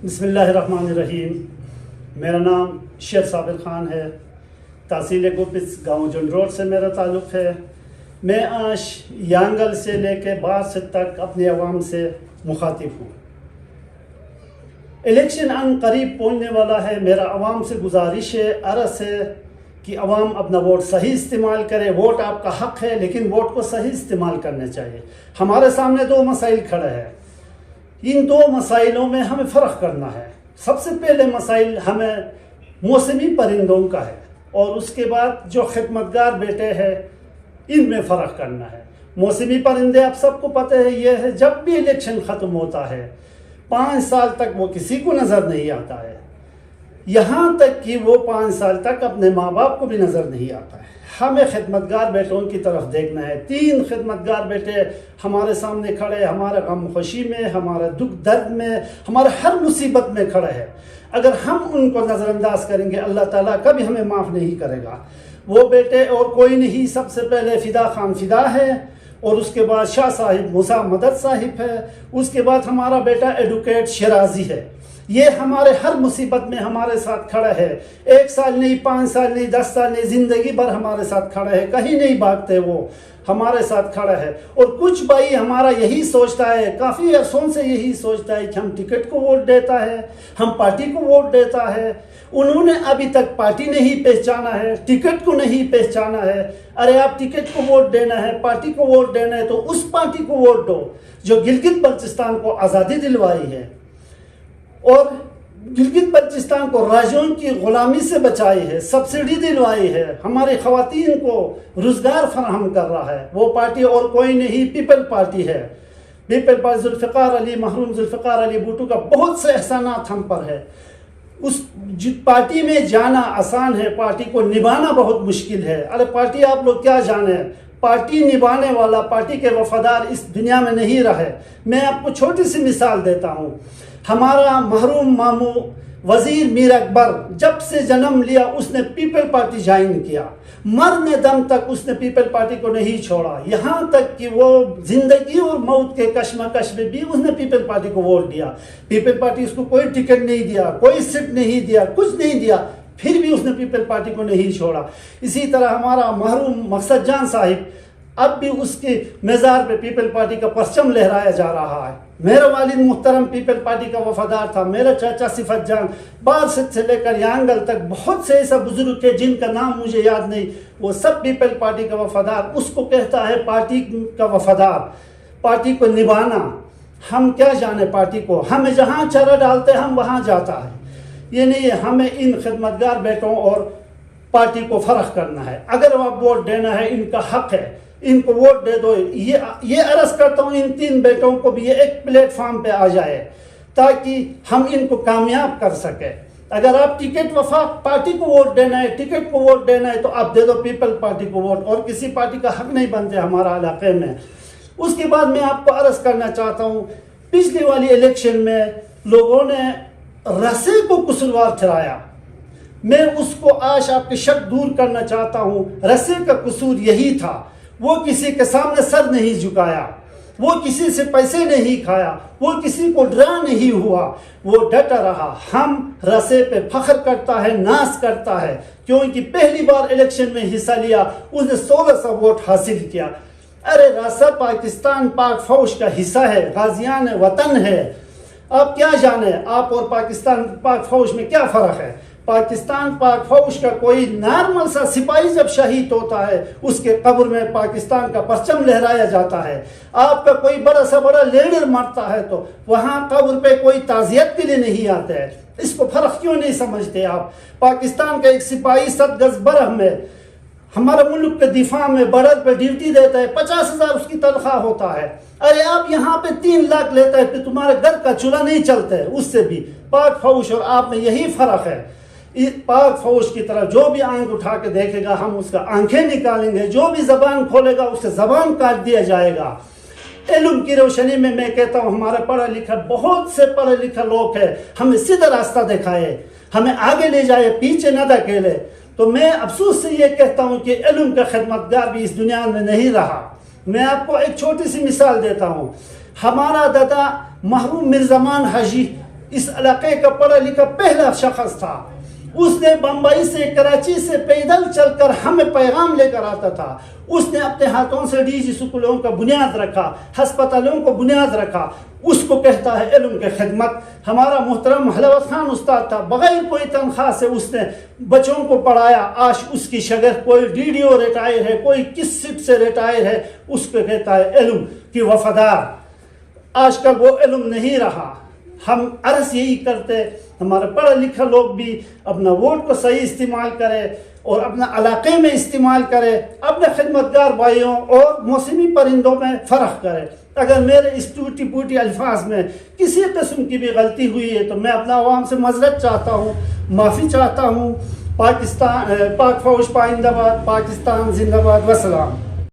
بسم اللہ الرحمن الرحیم. میرا نام شیر صابر خان ہے. تحصیل گوپس گاؤں جن روڈ سے میرا تعلق ہے. میں آج یانگل سے لے کے بارسٹ تک اپنے عوام سے مخاطب ہوں. الیکشن ان قریب پہنچنے والا ہے. میرا عوام سے گزارش ہے، عرض ہے کہ عوام اپنا ووٹ صحیح استعمال کرے. ووٹ آپ کا حق ہے، لیکن ووٹ کو صحیح استعمال کرنا چاہیے. ہمارے سامنے دو مسائل کھڑے ہیں. ان دو مسائلوں میں ہمیں فرق کرنا ہے. سب سے پہلے مسائل ہمیں موسمی پرندوں کا ہے، اور اس کے بعد جو خدمتگار بیٹے ہیں ان میں فرق کرنا ہے. موسمی پرندے آپ سب کو پتہ ہے، یہ ہے جب بھی الیکشن ختم ہوتا ہے 5 سال تک وہ کسی کو نظر نہیں آتا ہے، یہاں تک کہ وہ 5 سال تک اپنے ماں باپ کو بھی نظر نہیں آتا ہے. ہمیں خدمتگار بیٹوں کی طرف دیکھنا ہے. 3 خدمتگار بیٹے ہمارے سامنے کھڑے، ہمارے غم خوشی میں، ہمارے دکھ درد میں، ہمارے ہر مصیبت میں کھڑے ہیں. اگر ہم ان کو نظر انداز کریں گے اللہ تعالیٰ کبھی ہمیں معاف نہیں کرے گا. وہ بیٹے اور کوئی نہیں، سب سے پہلے فدا خان فدا ہے، اور اس کے بعد شاہ صاحب موسیٰ مدد صاحب ہے، اس کے بعد ہمارا بیٹا ایڈوکیٹ شیرازی ہے. یہ ہمارے ہر مصیبت میں ہمارے ساتھ کھڑا ہے. 1 سال نہیں، 5 سال نہیں، 10 سال نہیں، زندگی بھر ہمارے ساتھ کھڑا ہے. کہیں نہیں بھاگتے، وہ ہمارے ساتھ کھڑا ہے. اور کچھ بھائی ہمارا یہی سوچتا ہے، کافی عرصوں سے یہی سوچتا ہے کہ ہم ٹکٹ کو ووٹ دیتا ہے، ہم پارٹی کو ووٹ دیتا ہے. انہوں نے ابھی تک پارٹی نہیں پہچانا ہے، ٹکٹ کو نہیں پہچانا ہے. ارے آپ ٹکٹ کو ووٹ دینا ہے، پارٹی کو ووٹ دینا ہے تو اس پارٹی کو ووٹ دو جو گلگت بلتستان کو آزادی دلوائی ہے، اور گلگت بلتستان کو راجوں کی غلامی سے بچائی ہے، سبسڈی دلوائی ہے، ہماری خواتین کو روزگار فراہم کر رہا ہے. وہ پارٹی اور کوئی نہیں، پیپل پارٹی ہے. پیپل پارٹی ذوالفقار علی، محروم ذوالفقار علی بھٹو کا بہت سے احسانات ہم پر ہے. اس پارٹی میں جانا آسان ہے، پارٹی کو نبھانا بہت مشکل ہے. ارے پارٹی آپ لوگ کیا جانے، پارٹی نبھانے والا، پارٹی کے وفادار اس دنیا میں نہیں رہے. میں آپ کو چھوٹی سی مثال دیتا ہوں. ہمارا محروم ماموں وزیر میر اکبر جب سے جنم لیا اس نے پیپل پارٹی جوائن کیا. مرنے دم تک اس نے پیپل پارٹی کو نہیں چھوڑا، یہاں تک کہ وہ زندگی اور موت کے کشمکش میں بھی اس نے پیپل پارٹی کو ووٹ دیا. پیپل پارٹی اس کو کوئی ٹکٹ نہیں دیا، کوئی سیٹ نہیں دیا، کچھ نہیں دیا، پھر بھی اس نے پیپل پارٹی کو نہیں چھوڑا. اسی طرح ہمارا محروم مقصد جان صاحب، اب بھی اس کے مزار پہ پیپل پارٹی کا پرچم لہرایا جا رہا ہے. میرا والد محترم پیپل پارٹی کا وفادار تھا. میرا چاچا صفت جان بارسٹ سے لے کر یانگل تک بہت سے ایسا بزرگ تھے جن کا نام مجھے یاد نہیں، وہ سب پیپل پارٹی کا وفادار. اس کو کہتا ہے پارٹی کا وفادار، پارٹی کو نبھانا. ہم کیا جانے پارٹی کو، ہمیں جہاں چرا ڈالتے ہم وہاں جاتا ہے. یہ نہیں ہے، ہمیں ان خدمتگار بیٹوں اور پارٹی کو فرق کرنا ہے. اگر آپ ووٹ دینا ہے ان کا حق ہے، ان کو ووٹ دے دو. یہ عرض کرتا ہوں ان 3 بیٹوں کو بھی یہ ایک پلیٹ فارم پہ آ جائے تاکہ ہم ان کو کامیاب کر سکیں. اگر آپ ٹکٹ وفاق پارٹی کو ووٹ دینا ہے، ٹکٹ کو ووٹ دینا ہے تو آپ دے دو پیپل پارٹی کو ووٹ، اور کسی پارٹی کا حق نہیں بنتے ہمارا علاقے میں. اس کے بعد میں آپ کو عرض کرنا چاہتا ہوں، پچھلی والی الیکشن میں لوگوں نے رسے کو قصوروار ٹھہرایا. میں اس کو آج آپ کے شک دور کرنا چاہتا ہوں. رسے کا قصور یہی تھا، وہ کسی کے سامنے سر نہیں جھکایا، وہ کسی سے پیسے نہیں کھایا، وہ کسی کو ڈرا نہیں ہوا، وہ ڈٹا رہا. ہم رسے پہ فخر کرتا ہے، ناز کرتا ہے، کیونکہ پہلی بار الیکشن میں حصہ لیا، اس نے 1600 ووٹ حاصل کیا. ارے رسا پاکستان پاک فوج کا حصہ ہے، غازیان وطن ہے. آپ کیا جانے، آپ اور پاکستان پاک فوج میں کیا فرق ہے؟ پاکستان پاک فوج کا کوئی نارمل سا سپاہی جب شہید ہوتا ہے اس کے قبر میں پاکستان کا پرچم لہرایا جاتا ہے. آپ کا کوئی بڑا سا بڑا لیڈر مرتا ہے تو وہاں قبر پہ کوئی تعزیت کے لیے نہیں آتا ہے. اس کو فرق کیوں نہیں سمجھتے آپ؟ پاکستان کا ایک سپاہی 7 گز برہ میں ہمارے ملک کے دفاع میں بارڈر پہ ڈیوٹی دیتا ہے، 50,000 اس کی تنخواہ ہوتا ہے. ارے آپ یہاں پہ 3 لاکھ لیتا ہے کہ تمہارے گھر کا چولہا نہیں چلتا ہے. اس سے بھی پاک فوج اور آپ میں یہی فرق ہے. پاک فوج کی طرف جو بھی آنکھ اٹھا کے دیکھے گا ہم اس کا آنکھیں نکالیں گے، جو بھی زبان کھولے گا اس سے زبان کاٹ دیا جائے گا. علم کی روشنی میں کہتا ہوں ہمارا پڑھا لکھا بہت سے پڑھے لکھا لوگ ہیں، ہمیں سیدھا راستہ دکھائے، ہمیں آگے لے جائے، پیچھے نہ دھکیلے. تو میں افسوس سے یہ کہتا ہوں کہ علم کا خدمتگار بھی اس دنیا میں نہیں رہا. میں آپ کو ایک چھوٹی سی مثال دیتا ہوں. ہمارا دادا محروم مرزمان حاجی اس علاقے کا پڑھا لکھا پہلا شخص تھا. اس نے بمبئی سے کراچی سے پیدل چل کر ہمیں پیغام لے کر آتا تھا. اس نے اپنے ہاتھوں سے ڈی جی اسکولوں کا بنیاد رکھا, ہسپتالوں کو بنیاد رکھا. اس کو کہتا ہے علم کی خدمت. ہمارا محترم حلاوت خان استاد تھا, بغیر کوئی تنخواہ سے اس نے بچوں کو پڑھایا. آج اس کی شاگرد کوئی ڈی ڈی او ریٹائر ہے, کوئی کس سٹ سے ریٹائر ہے, اس کو کہتا ہے علم کی وفادار. آج کل وہ علم نہیں رہا. ہم عرض یہی کرتے ہمارے پڑھے لکھے لوگ بھی اپنا ووٹ کو صحیح استعمال کرے اور اپنا علاقے میں استعمال کرے, اپنے خدمتگار بھائیوں اور موسمی پرندوں میں فرق کرے. اگر میرے اس ٹوٹی پوٹی الفاظ میں کسی قسم کی بھی غلطی ہوئی ہے تو میں اپنا عوام سے معذرت چاہتا ہوں, معافی چاہتا ہوں. پاک فوج پائندہ باد, پاکستان زندہ باد. وسلام.